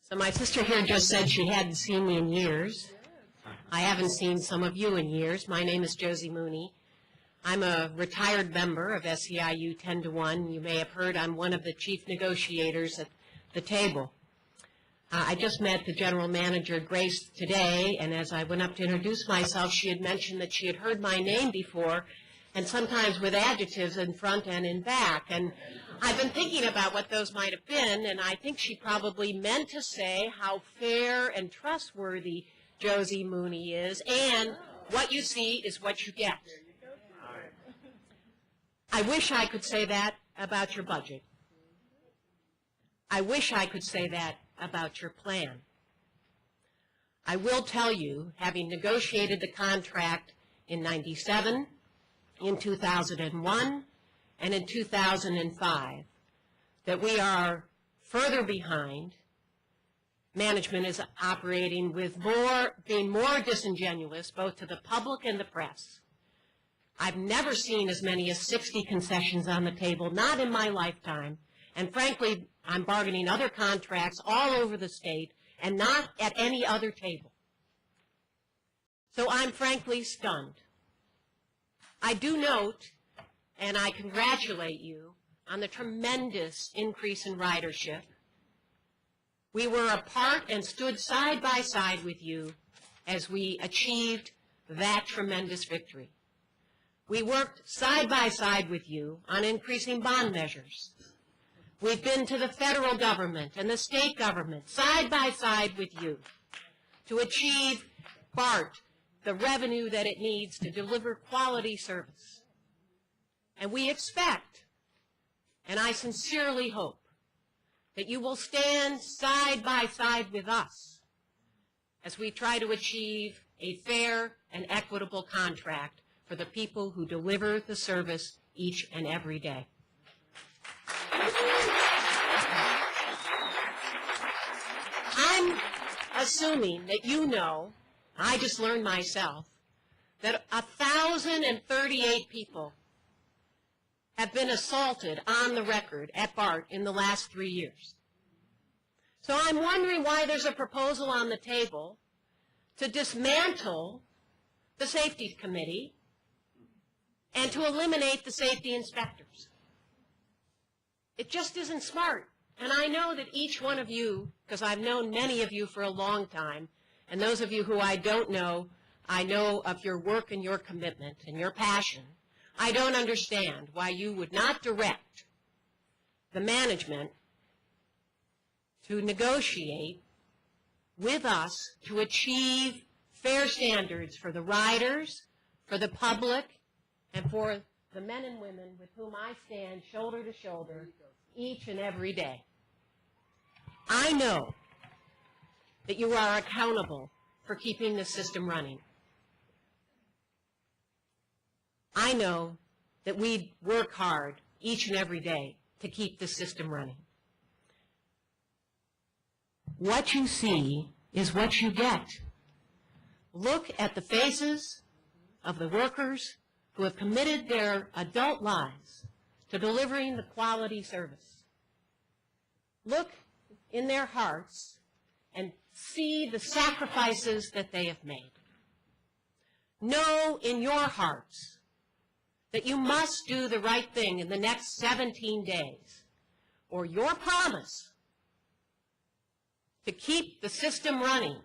So my sister here just said she hadn't seen me in years. I haven't seen some of you in years. My name is Josie Mooney. I'm a retired member of SEIU 10 to 1. You may have heard I'm one of the chief negotiators at the table. I just met the general manager, Grace, today, and as I went up to introduce myself, she had mentioned that she had heard my name before, and sometimes with adjectives in front and in back. And I've been thinking about what those might have been, and I think she probably meant to say how fair and trustworthy Josie Mooney is, and what you see is what you get. I wish I could say that about your budget. I wish I could say that about your plan. I will tell you, having negotiated the contract in '97, in 2001, and in 2005, that we are further behind. Management is operating with being more disingenuous, both to the public and the press. I've never seen as many as 60 concessions on the table, not in my lifetime. And frankly, I'm bargaining other contracts all over the state and not at any other table. So I'm frankly stunned. I do note, and I congratulate you on the tremendous increase in ridership. We were apart and stood side by side with you as we achieved that tremendous victory. We worked side by side with you on increasing bond measures. We've been to the federal government and the state government side by side with you to achieve BART, the revenue that it needs to deliver quality service. And we expect, and I sincerely hope, that you will stand side by side with us as we try to achieve a fair and equitable contract for the people who deliver the service each and every day. I'm assuming that you know, I just learned myself, that 1,038 people have been assaulted on the record at BART in the last 3 years. So I'm wondering why there's a proposal on the table to dismantle the safety committee and to eliminate the safety inspectors. It just isn't smart. And I know that each one of you, because I've known many of you for a long time, and those of you who I don't know, I know of your work and your commitment and your passion. I don't understand why you would not direct the management to negotiate with us to achieve fair standards for the riders, for the public, and for the men and women with whom I stand shoulder to shoulder each and every day. I know that you are accountable for keeping the system running. I know that we work hard each and every day to keep the system running. What you see is what you get. Look at the faces of the workers who have committed their adult lives to delivering the quality service. Look in their hearts and see the sacrifices that they have made. Know in your hearts that you must do the right thing in the next 17 days, or your promise to keep the system running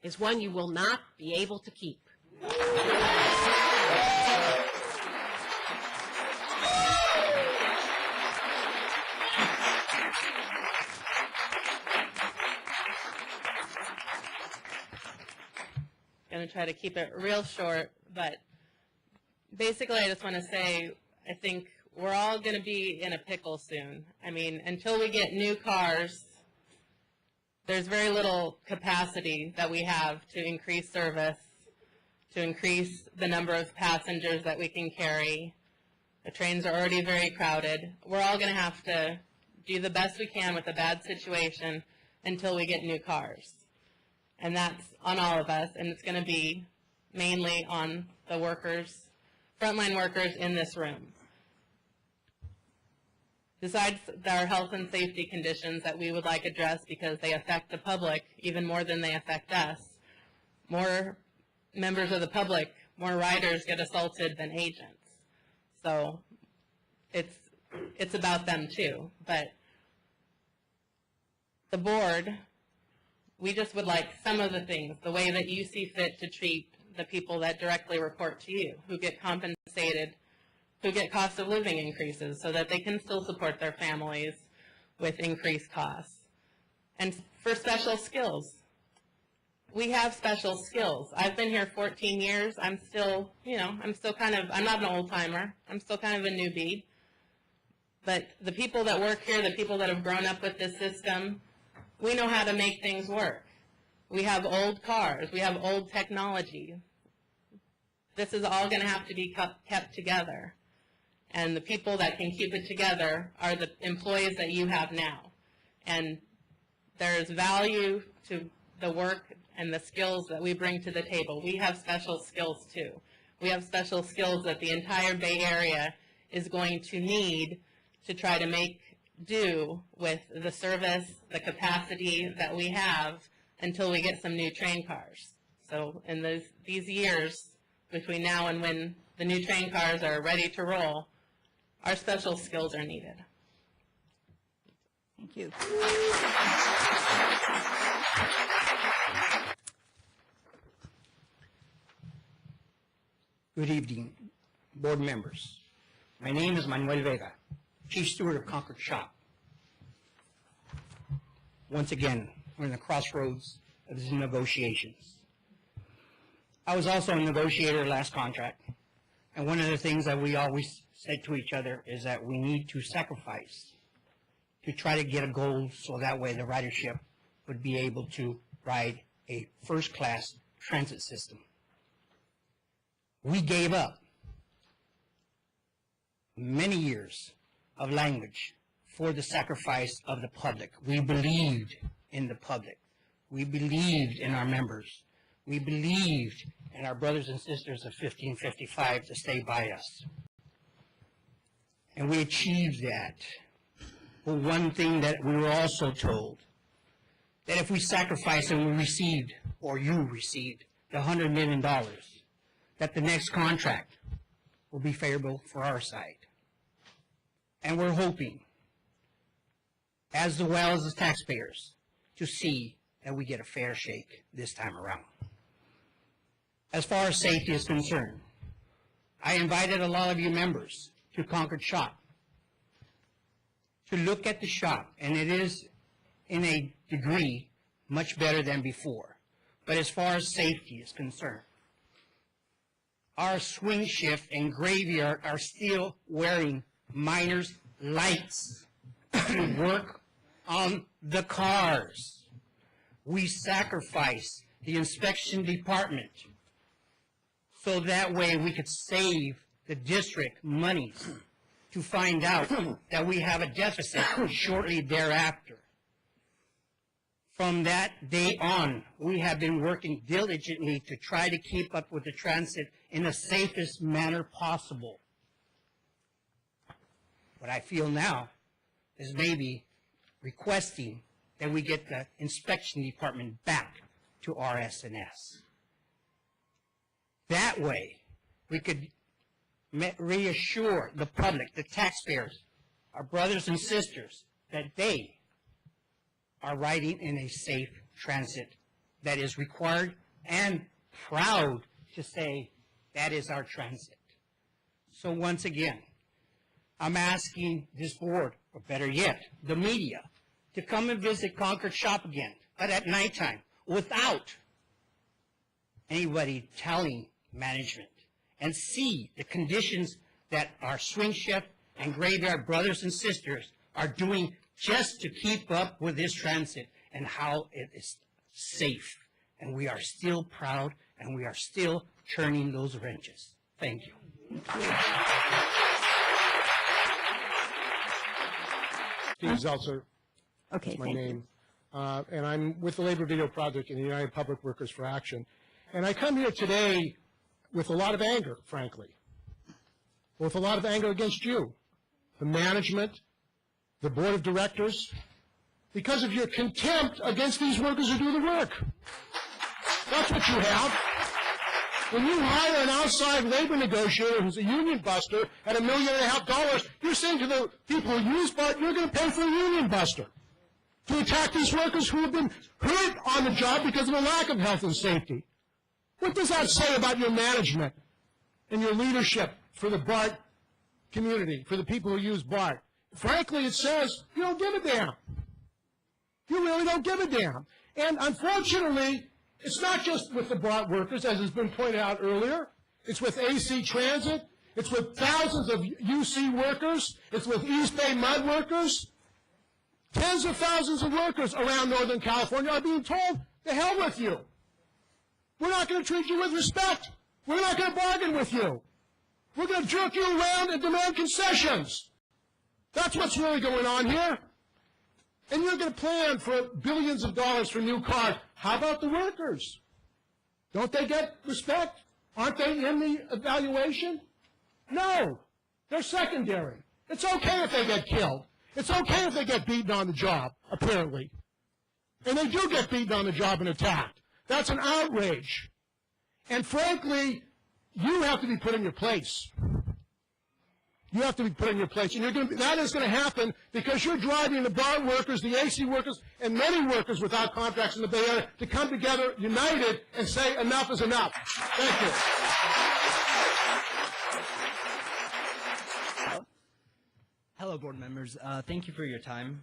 is one you will not be able to keep. Going to try to keep it real short, but basically I just want to say I think we're all going to be in a pickle soon. I mean, until we get new cars, there's very little capacity that we have to increase service, to increase the number of passengers that we can carry. The trains are already very crowded. We're all going to have to do the best we can with a bad situation until we get new cars. And that's on all of us, and it's going to be mainly on the workers, frontline workers in this room. Besides our health and safety conditions that we would like addressed because they affect the public even more than they affect us, more members of the public, more riders get assaulted than agents. So it's about them too. But the board, we just would like some of the things, the way that you see fit to treat the people that directly report to you, who get compensated, who get cost of living increases so that they can still support their families with increased costs. And for special skills, we have special skills. I've been here 14 years. I'm still, I'm not an old timer. I'm still kind of a newbie. But the people that work here, the people that have grown up with this system, we know how to make things work. We have old cars. We have old technology. This is all going to have to be kept together. And the people that can keep it together are the employees that you have now. And there's value to the work and the skills that we bring to the table. We have special skills too. We have special skills that the entire Bay Area is going to need to try to make do with the service, the capacity that we have until we get some new train cars. So in these years between now and when the new train cars are ready to roll, our special skills are needed. Thank you. Good evening, board members. My name is Manuel Vega, Chief Steward of Concord Shop. Once again, we're in the crossroads of these negotiations. I was also a negotiator last contract, and one of the things that we always said to each other is that we need to sacrifice to try to get a goal so that way the ridership would be able to ride a first-class transit system. We gave up many years of language for the sacrifice of the public. We believed in the public. We believed in our members. We believed in our brothers and sisters of 1555 to stay by us. And we achieved that. But one thing that we were also told, that if we sacrificed and we received, or you received, the $100 million, that the next contract will be favorable for our side. And we're hoping, as well as the taxpayers, to see that we get a fair shake this time around. As far as safety is concerned, I invited a lot of you members to Concord Shop to look at the shop, and it is, in a degree, much better than before. But as far as safety is concerned, our swing shift and graveyard are still wearing miners' lights to work on the cars. We sacrifice the inspection department so that way we could save the district monies to find out that we have a deficit shortly thereafter. From that day on, we have been working diligently to try to keep up with the transit in the safest manner possible. What I feel now is maybe requesting that we get the inspection department back to RS&S. That way, we could reassure the public, the taxpayers, our brothers and sisters, that they are riding in a safe transit that is required and proud to say that is our transit. So once again, I'm asking this board, or better yet, the media, to come and visit Concord Shop again, but at nighttime, without anybody telling management, and see the conditions that our swing shift and graveyard brothers and sisters are doing just to keep up with this transit and how it is safe. And we are still proud, and we are still turning those wrenches. Thank you. Steve Zeltzer. Okay, That's my thank name. And I'm with the Labor Video Project and the United Public Workers for Action. And I come here today with a lot of anger, frankly. With a lot of anger against you, the management, the board of directors, because of your contempt against these workers who do the work. That's what you have. When you hire an outside labor negotiator who's a union buster at $1.5 million, you're saying to the people who use BART, you're going to pay for a union buster to attack these workers who have been hurt on the job because of a lack of health and safety. What does that say about your management and your leadership for the BART community, for the people who use BART? Frankly, it says you don't give a damn. You really don't give a damn. And unfortunately, it's not just with the BART workers, as has been pointed out earlier. It's with AC Transit. It's with thousands of UC workers. It's with East Bay mud workers. Tens of thousands of workers around Northern California are being told, the hell with you. We're not going to treat you with respect. We're not going to bargain with you. We're going to jerk you around and demand concessions. That's what's really going on here. And you're going to plan for billions of dollars for new cars. How about the workers? Don't they get respect? Aren't they in the evaluation? No. They're secondary. It's okay if they get killed. It's okay if they get beaten on the job, apparently. And they do get beaten on the job and attacked. That's an outrage. And frankly, you have to be put in your place. You have to be put in your place. And that is going to happen because you're driving the BART workers, the AC workers, and many workers without contracts in the Bay Area to come together united and say enough is enough. Thank you. Hello, board members. Thank you for your time.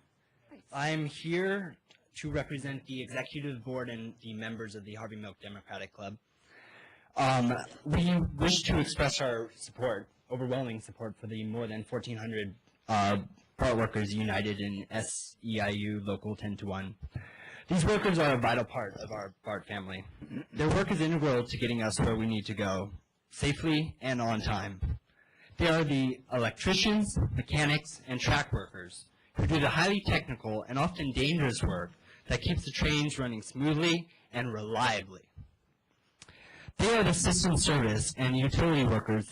I'm here to represent the executive board and the members of the Harvey Milk Democratic Club. We wish to express our support, overwhelming support, for the more than 1,400 BART workers united in SEIU Local 10-1. These workers are a vital part of our BART family. Their work is integral to getting us where we need to go, safely and on time. They are the electricians, mechanics, and track workers who do the highly technical and often dangerous work that keeps the trains running smoothly and reliably. They are the system service and utility workers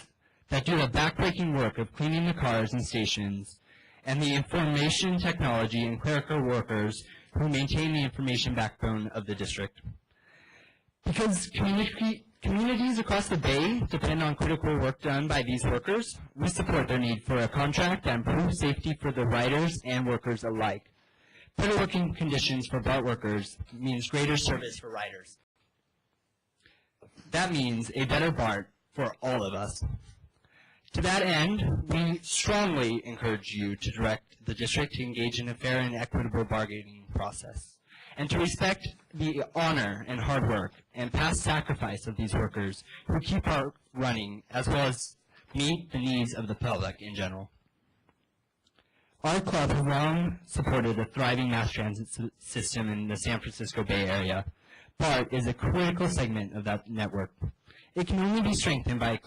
that do the backbreaking work of cleaning the cars and stations, and the information technology and clerical workers who maintain the information backbone of the district. Because communities across the Bay depend on critical work done by these workers, we support their need for a contract that improves safety for the riders and workers alike. Better working conditions for BART workers means greater service for riders. That means a better BART for all of us. To that end, we strongly encourage you to direct the district to engage in a fair and equitable bargaining process, and to respect the honor and hard work and past sacrifice of these workers who keep BART running, as well as meet the needs of the public in general. Our club has long supported a thriving mass transit system in the San Francisco Bay Area. BART is a critical segment of that network. It can only be strengthened by a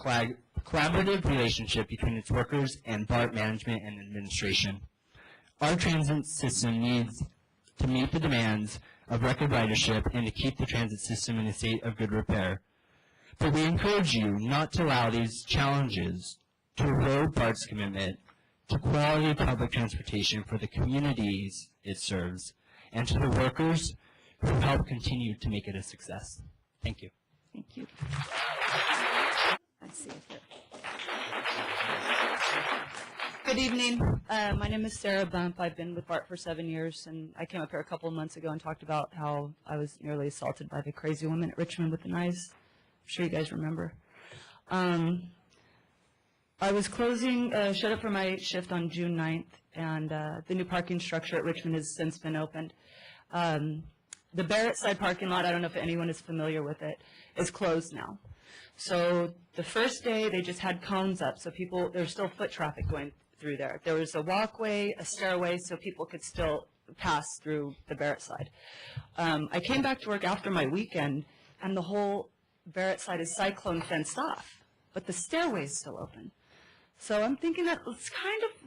collaborative relationship between its workers and BART management and administration. Our transit system needs to meet the demands of record ridership and to keep the transit system in a state of good repair. But we encourage you not to allow these challenges to erode BART's commitment to quality public transportation for the communities it serves and to the workers who help continue to make it a success. Thank you. Thank you. Let's see if it... Good evening. My name is Sarah Bump. I've been with BART for 7 years, and I came up here a couple of months ago and talked about how I was nearly assaulted by the crazy woman at Richmond with the knives. I'm sure you guys remember. I was showed up for my shift on June 9th, and the new parking structure at Richmond has since been opened. The Barrett side parking lot, I don't know if anyone is familiar with it, is closed now. So the first day they just had cones up, so there's still foot traffic going through there. There was a walkway, a stairway, so people could still pass through the Barrett side. I came back to work after my weekend, and the whole Barrett side is cyclone fenced off, but the stairway is still open. So I'm thinking that it's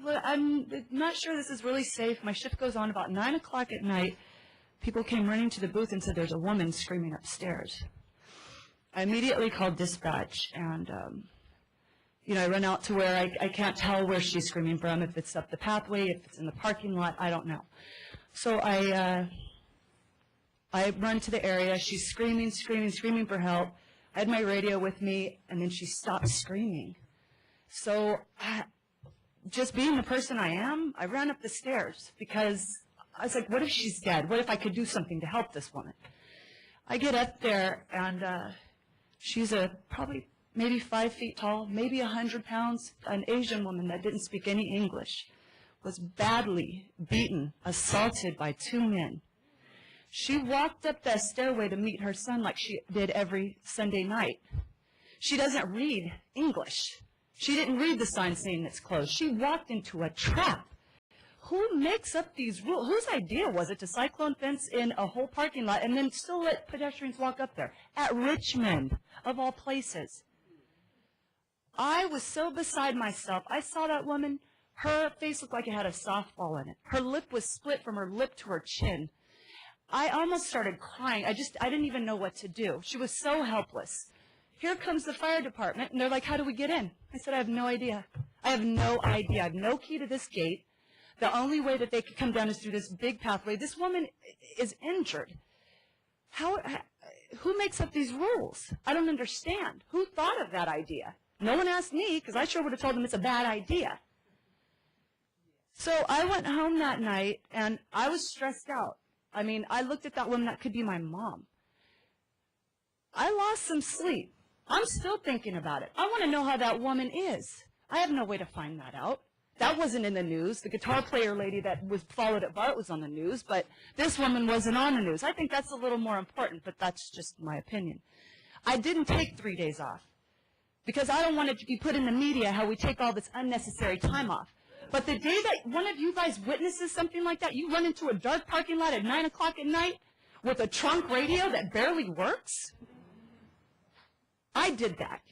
I'm not sure this is really safe. My shift goes on about 9 o'clock at night. People came running to the booth and said there's a woman screaming upstairs. I immediately called dispatch, and I run out to where I can't tell where she's screaming from, if it's up the pathway, if it's in the parking lot, I don't know. So I run to the area. She's screaming for help. I had my radio with me, and then she stopped screaming. So just being the person I am, I ran up the stairs because I was like, what if she's dead? What if I could do something to help this woman? I get up there, and she's probably maybe 5 feet tall, maybe 100 pounds, an Asian woman that didn't speak any English, was badly beaten, assaulted by 2 men. She walked up that stairway to meet her son like she did every Sunday night. She doesn't read English. She didn't read the sign saying it's closed. She walked into a trap. Who makes up these rules? Whose idea was it to cyclone fence in a whole parking lot and then still let pedestrians walk up there? At Richmond, of all places. I was so beside myself. I saw that woman. Her face looked like it had a softball in it. Her lip was split from her lip to her chin. I almost started crying. I didn't even know what to do. She was so helpless. Here comes the fire department, and they're like, how do we get in? I said, I have no idea. I have no idea. I have no key to this gate. The only way that they could come down is through this big pathway. This woman is injured. Who makes up these rules? I don't understand. Who thought of that idea? No one asked me, because I sure would have told them it's a bad idea. So I went home that night, and I was stressed out. I mean, I looked at that woman, that could be my mom. I lost some sleep. I'm still thinking about it. I want to know how that woman is. I have no way to find that out. That wasn't in the news. The guitar player lady that was followed at BART was on the news, but this woman wasn't on the news. I think that's a little more important, but that's just my opinion. I didn't take 3 days off because I don't want it to be put in the media how we take all this unnecessary time off. But the day that one of you guys witnesses something like that, you run into a dark parking lot at 9 o'clock at night with a trunk radio that barely works. I did that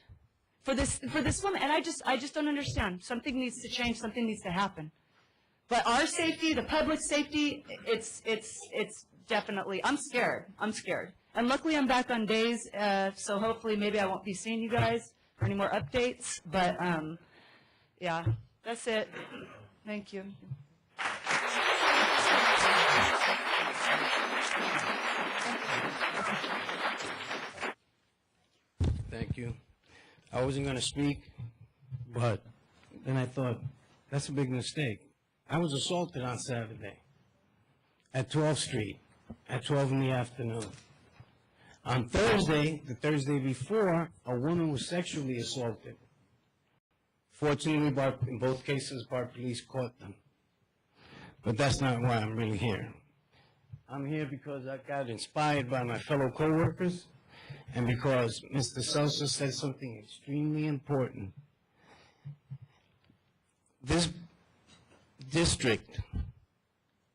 for this woman, and I just don't understand. Something needs to change. Something needs to happen. But our safety, the public safety, it's definitely. I'm scared. I'm scared. And luckily, I'm back on days, so hopefully, maybe I won't be seeing you guys for any more updates. But yeah, that's it. Thank you. Thank you. I wasn't going to speak, but then I thought, that's a big mistake. I was assaulted on Saturday at 12th Street at 12 in the afternoon. On Thursday, the Thursday before, a woman was sexually assaulted. Fortunately, in both cases, BART police caught them. But that's not why I'm really here. I'm here because I got inspired by my fellow coworkers and because Mr. Sosa said something extremely important. This district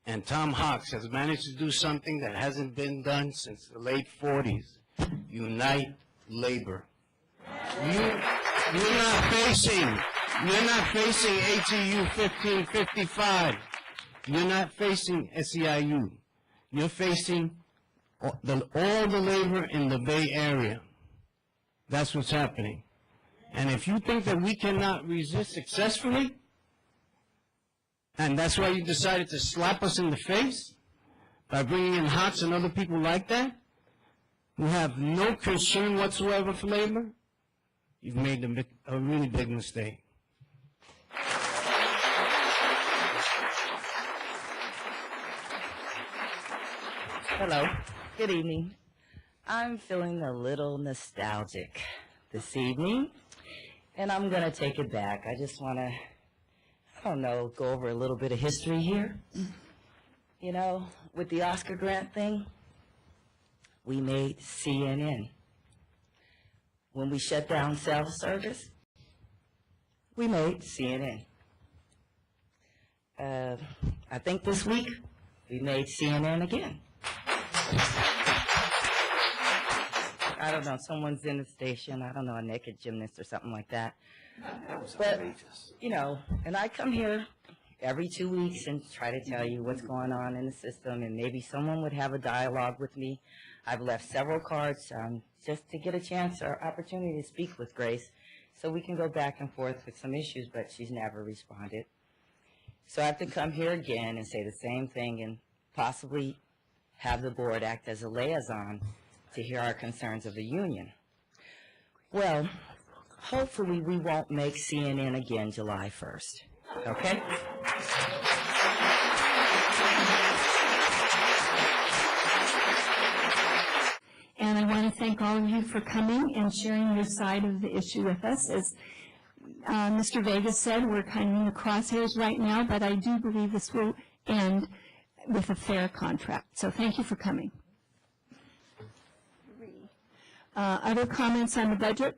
and Tom Hawks has managed to do something that hasn't been done since the late 40s. Unite labor. You're not facing ATU 1555. You're not facing SEIU. You're facing all the labor in the Bay Area. That's what's happening. And if you think that we cannot resist successfully, and that's why you decided to slap us in the face by bringing in Hotz and other people like that, who have no concern whatsoever for labor, you've made a really big mistake. Hello, good evening. I'm feeling a little nostalgic this evening, and I'm going to take it back. I just want to, I don't know, go over a little bit of history here. You know, with the Oscar Grant thing, we made CNN. When we shut down self-service, we made CNN. I think this week, we made CNN again. I don't know, someone's in the station, I don't know, a naked gymnast or something like that. But, you know, and I come here every 2 weeks and try to tell you what's going on in the system, and maybe someone would have a dialogue with me. I've left several cards just to get a chance or opportunity to speak with Grace. so we can go back and forth with some issues, but she's never responded. So I have to come here again and say the same thing and possibly have the board act as a liaison to hear our concerns of the union. Well, hopefully we won't make CNN again July 1st, okay? And I want to thank all of you for coming and sharing your side of the issue with us. As Mr. Vega said, we're kind of in the crosshairs right now, but I do believe this will end with a fair contract. So thank you for coming. Other comments on the budget?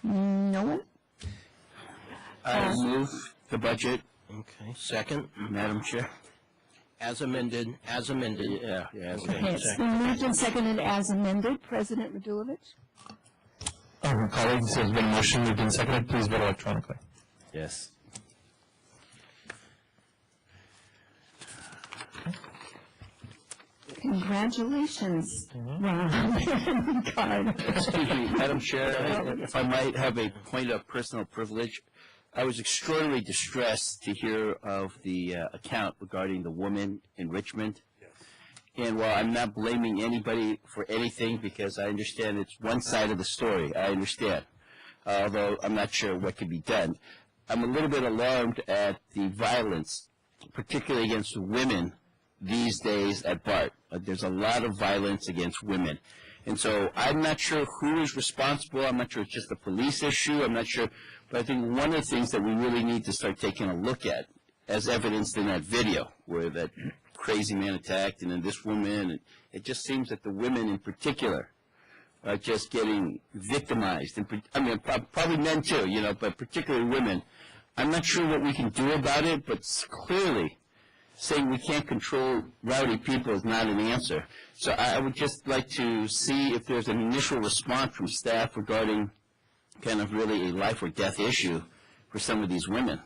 No one? I move the budget. Okay. Second, Madam Chair. As amended, yeah. As Okay, it's been moved and seconded as amended. President Radulovich? Colleagues, there's been a motion moved and seconded. Please vote electronically. Yes. Congratulations, Ron. God. Excuse me, Madam Chair, if I might have a point of personal privilege. I was extraordinarily distressed to hear of the account regarding the woman in Richmond. Yes. And while I'm not blaming anybody for anything, because I understand it's one side of the story, I understand, although I'm not sure what could be done. I'm a little bit alarmed at the violence, particularly against women these days at BART. There's a lot of violence against women. And so I'm not sure who is responsible. I'm not sure it's just a police issue. I'm not sure. But I think one of the things that we really need to start taking a look at, as evidenced in that video, where that crazy man attacked and then this woman, and it just seems that the women in particular are just getting victimized. And I mean, probably men too, you know, but particularly women. I'm not sure what we can do about it, but clearly saying we can't control rowdy people is not an answer. So I would just like to see if there's an initial response from staff regarding kind of really a life or death issue for some of these women.